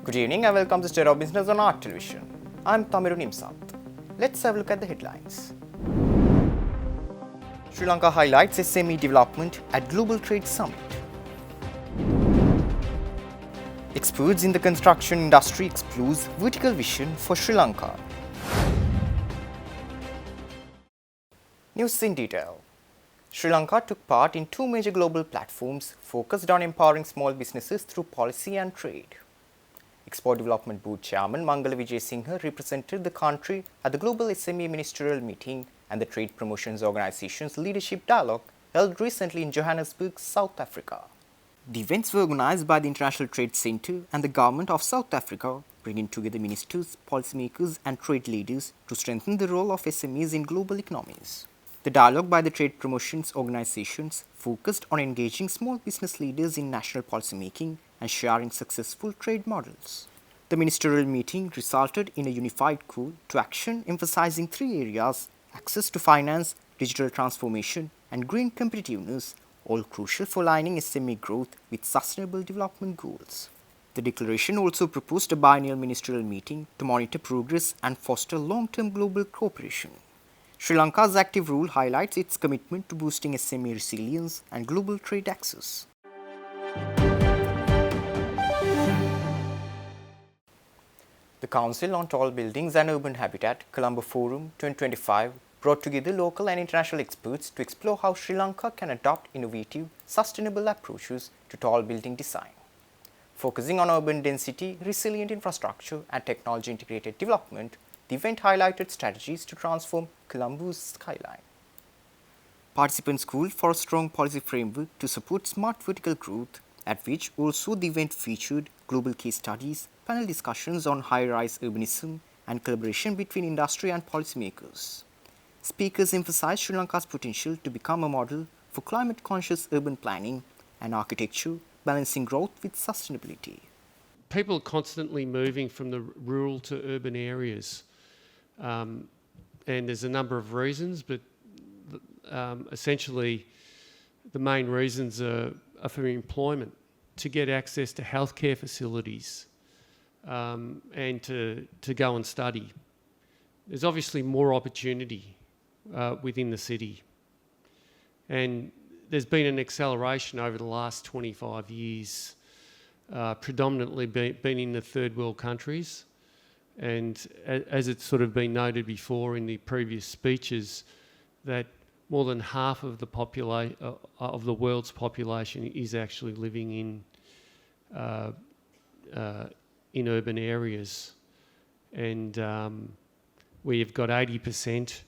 Good evening and welcome to State of Business on Art Television. I'm Tamiru Nimsat. Let's have a look at the headlines. Sri Lanka highlights SME development at Global Trade Summit. Experts in the construction industry explores vertical vision for Sri Lanka. News in detail. Sri Lanka took part in two major global platforms focused on empowering small businesses through policy and trade. Export Development Board Chairman Mangala Vijayasinghe represented the country at the Global SME Ministerial Meeting and the Trade Promotions Organization's Leadership Dialogue held recently in Johannesburg, South Africa. The events were organized by the International Trade Centre and the Government of South Africa, bringing together ministers, policymakers and trade leaders to strengthen the role of SMEs in global economies. The dialogue by the trade promotions organizations focused on engaging small business leaders in national policymaking and sharing successful trade models. The ministerial meeting resulted in a unified call to action emphasizing three areas: access to finance, digital transformation, and green competitiveness, all crucial for aligning SME growth with sustainable development goals. The declaration also proposed a biennial ministerial meeting to monitor progress and foster long-term global cooperation. Sri Lanka's active role highlights its commitment to boosting SME resilience and global trade access. The Council on Tall Buildings and Urban Habitat, Colombo Forum 2025, brought together local and international experts to explore how Sri Lanka can adopt innovative, sustainable approaches to tall building design. Focusing on urban density, resilient infrastructure, and technology-integrated development, the event highlighted strategies to transform Colombo's skyline. Participants called for a strong policy framework to support smart vertical growth, at which also the event featured global case studies, panel discussions on high-rise urbanism, and collaboration between industry and policymakers. Speakers emphasized Sri Lanka's potential to become a model for climate-conscious urban planning and architecture, balancing growth with sustainability. People are constantly moving from the rural to urban areas. And there's a number of reasons, but essentially the main reasons are for employment, to get access to healthcare facilities, and to go and study. There's obviously more opportunity within the city. And there's been an acceleration over the last 25 years, predominantly been in the third world countries. And as it's sort of been noted before in the previous speeches, that more than half of the world's population is actually living in urban areas, and we've got 80%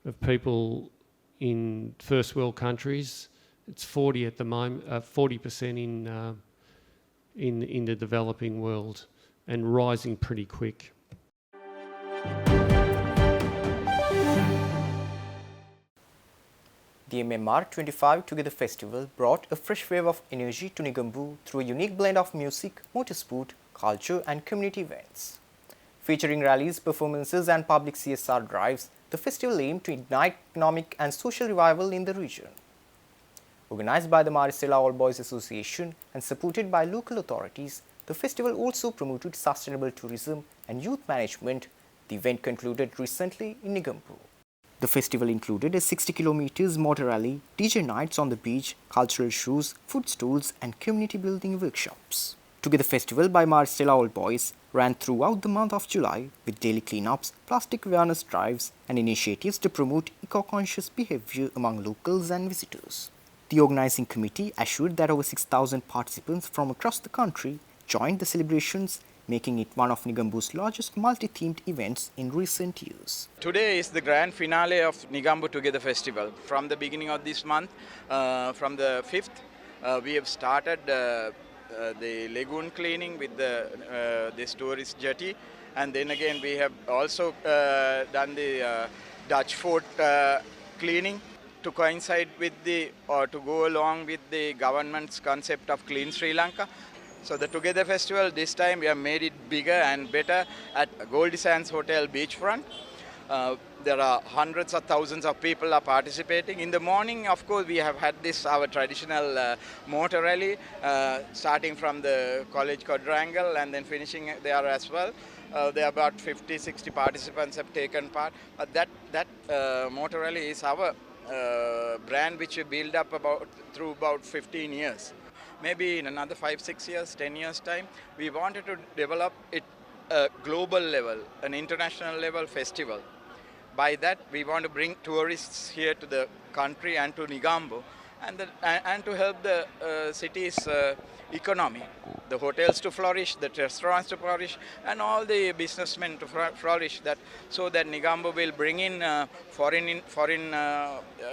of people in first world countries. It's 40 at the moment, 40% in the developing world, and rising pretty quick. The MMR 25 Together Festival brought a fresh wave of energy to Negombo through a unique blend of music, motorsport, culture and community events. Featuring rallies, performances and public CSR drives, the festival aimed to ignite economic and social revival in the region. Organized by the Maristella All Boys Association and supported by local authorities, the festival also promoted sustainable tourism and youth management. The event concluded recently in Negombo. The festival included a 60 kilometers motor rally, DJ nights on the beach, cultural shows, food stalls and community building workshops. Together Festival by Maristella All Boys ran throughout the month of July with daily cleanups, plastic awareness drives and initiatives to promote eco-conscious behavior among locals and visitors. The organizing committee assured that over 6,000 participants from across the country joined the celebrations, making it one of Negombo's largest multi-themed events in recent years. Today is the grand finale of Negombo Together Festival. From the beginning of this month, from the 5th, we have started the lagoon cleaning with this tourist jetty, and then again we have also done the Dutch fort cleaning to coincide with to go along with the government's concept of Clean Sri Lanka. So the Together Festival, this time we have made it bigger and better at Goldie Sands Hotel beachfront. There are hundreds of thousands of people are participating. In the morning, of course, we have had this, our traditional motor rally, starting from the college quadrangle and then finishing there as well. There are about 50, 60 participants have taken part. That motor rally is our brand which we build up through about 15 years. Maybe in another 5, 6 years, 10 years time, we wanted to develop it a global level, an international level festival. By that, we want to bring tourists here to the country and to Nigambo, and to help the city's economy, the hotels to flourish, the restaurants to flourish, and all the businessmen to flourish. So that Nigambo will bring in foreign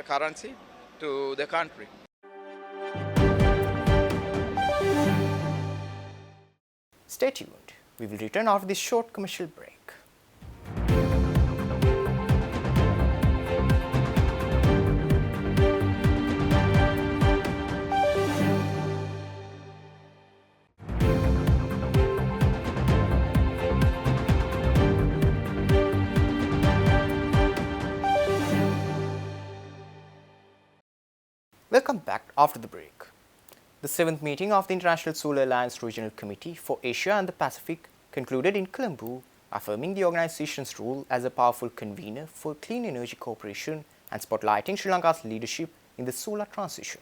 currency to the country. Stay tuned. We will return after this short commercial break. Welcome back after the break. The 7th meeting of the International Solar Alliance Regional Committee for Asia and the Pacific concluded in Colombo, affirming the organization's role as a powerful convener for clean energy cooperation and spotlighting Sri Lanka's leadership in the solar transition.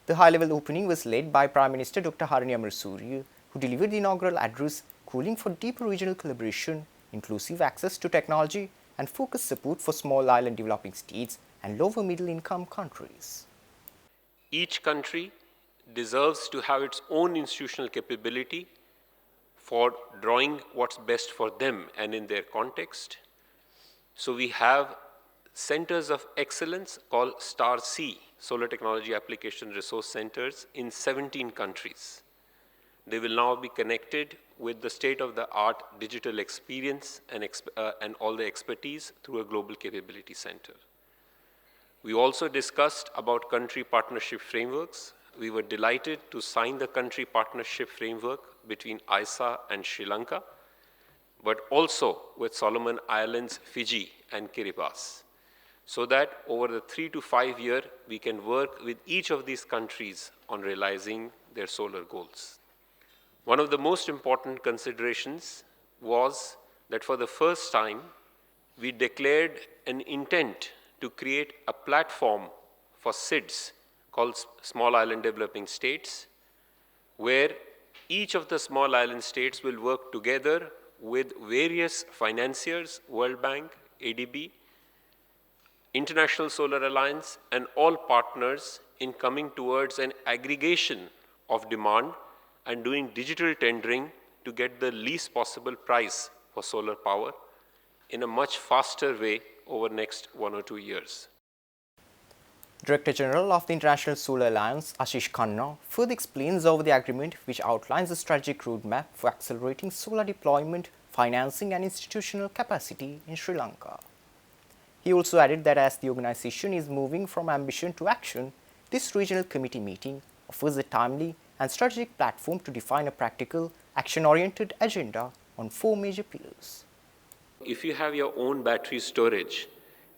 The high-level opening was led by Prime Minister Dr. Harini Amarasuriya, who delivered the inaugural address calling for deeper regional collaboration, inclusive access to technology, and focused support for small island developing states and lower middle-income countries. Each country deserves to have its own institutional capability for drawing what's best for them and in their context. So we have centers of excellence called STAR-C, Solar Technology Application Resource Centers, in 17 countries. They will now be connected with the state-of-the-art digital experience and all the expertise through a global capability center. We also discussed about country partnership frameworks. We were delighted to sign the country partnership framework between ISA and Sri Lanka, but also with Solomon Islands, Fiji, and Kiribati, so that over the 3 to 5 year, we can work with each of these countries on realizing their solar goals. One of the most important considerations was that for the first time, we declared an intent to create a platform for SIDS called Small Island Developing States, where each of the small island states will work together with various financiers, World Bank, ADB, International Solar Alliance, and all partners in coming towards an aggregation of demand and doing digital tendering to get the least possible price for solar power in a much faster way over the next 1 or 2 years. Director General of the International Solar Alliance, Ashish Khanna, further explains over the agreement which outlines a strategic roadmap for accelerating solar deployment, financing and institutional capacity in Sri Lanka. He also added that as the organization is moving from ambition to action, this regional committee meeting offers a timely and strategic platform to define a practical, action-oriented agenda on 4 major pillars. If you have your own battery storage,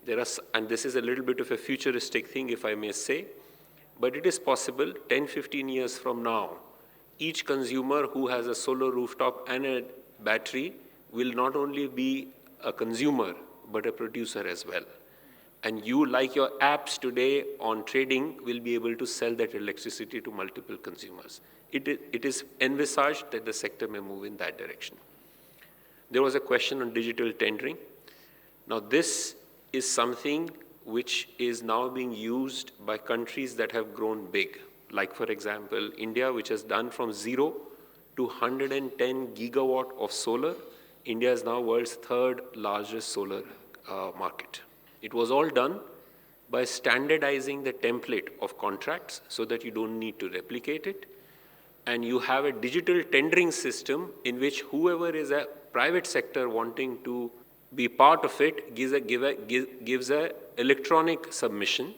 and this is a little bit of a futuristic thing, if I may say, but it is possible 10, 15 years from now, each consumer who has a solar rooftop and a battery will not only be a consumer, but a producer as well. And you, like your apps today on trading, will be able to sell that electricity to multiple consumers. It is envisaged that the sector may move in that direction. There was a question on digital tendering. Now, this is something which is now being used by countries that have grown big. Like, for example, India, which has done from 0 to 110 gigawatt of solar. India is now world's 3rd largest solar market. It was all done by standardizing the template of contracts so that you don't need to replicate it. And you have a digital tendering system in which whoever is a private sector wanting to be part of it gives a electronic submission,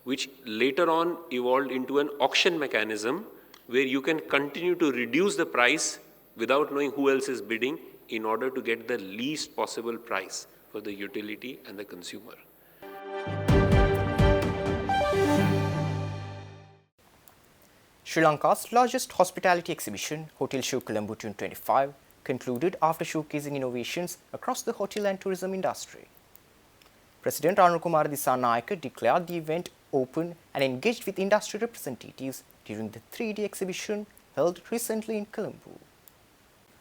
which later on evolved into an auction mechanism where you can continue to reduce the price without knowing who else is bidding in order to get the least possible price for the utility and the consumer. Sri Lanka's largest hospitality exhibition, Hotel Show Colombo 2025, concluded after showcasing innovations across the hotel and tourism industry. President Anukumar Dissanayake declared the event open and engaged with industry representatives during the 3-day exhibition held recently in Colombo.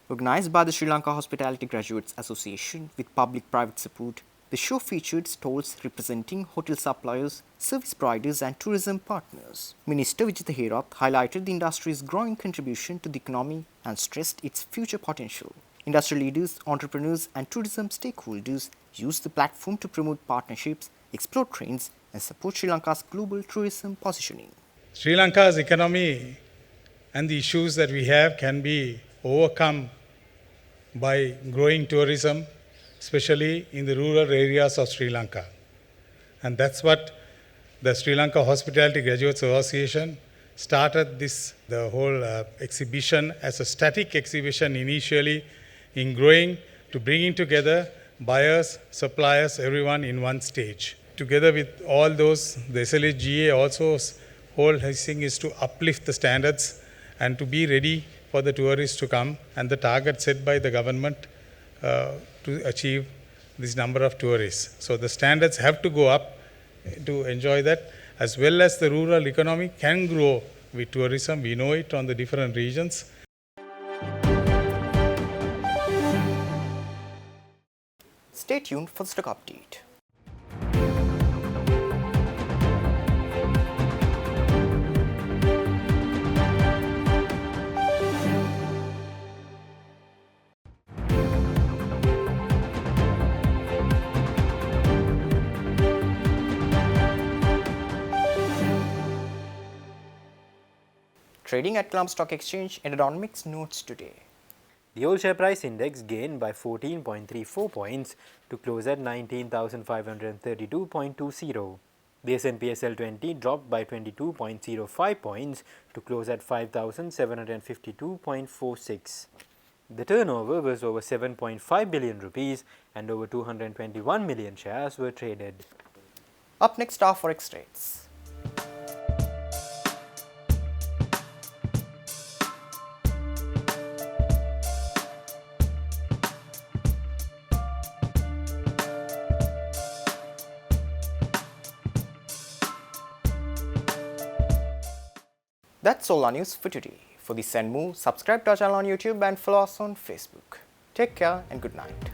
Organized by the Sri Lanka Hospitality Graduates Association with public-private support, the show featured stalls representing hotel suppliers, service providers and tourism partners. Minister Vijitha Herath highlighted the industry's growing contribution to the economy and stressed its future potential. Industry leaders, entrepreneurs and tourism stakeholders used the platform to promote partnerships, explore trends and support Sri Lanka's global tourism positioning. Sri Lanka's economy and the issues that we have can be overcome by growing tourism, especially in the rural areas of Sri Lanka. And that's what the Sri Lanka Hospitality Graduates Association started the whole exhibition as a static exhibition initially in growing to bringing together buyers, suppliers, everyone in one stage. Together with all those, the SLHGA also whole thing is to uplift the standards and to be ready for the tourists to come and the target set by the government to achieve this number of tourists. So the standards have to go up to enjoy that, as well as the rural economy can grow with tourism. We know it on the different regions. Stay tuned for the stock update. Trading at Colombo Stock Exchange ended on mixed notes today. The whole share price index gained by 14.34 points to close at 19,532.20. The S&P SL20 dropped by 22.05 points to close at 5,752.46. The turnover was over 7.5 billion rupees and over 221 million shares were traded. Up next are forex rates. That's all our news for today. For this and more, subscribe to our channel on YouTube and follow us on Facebook. Take care and good night.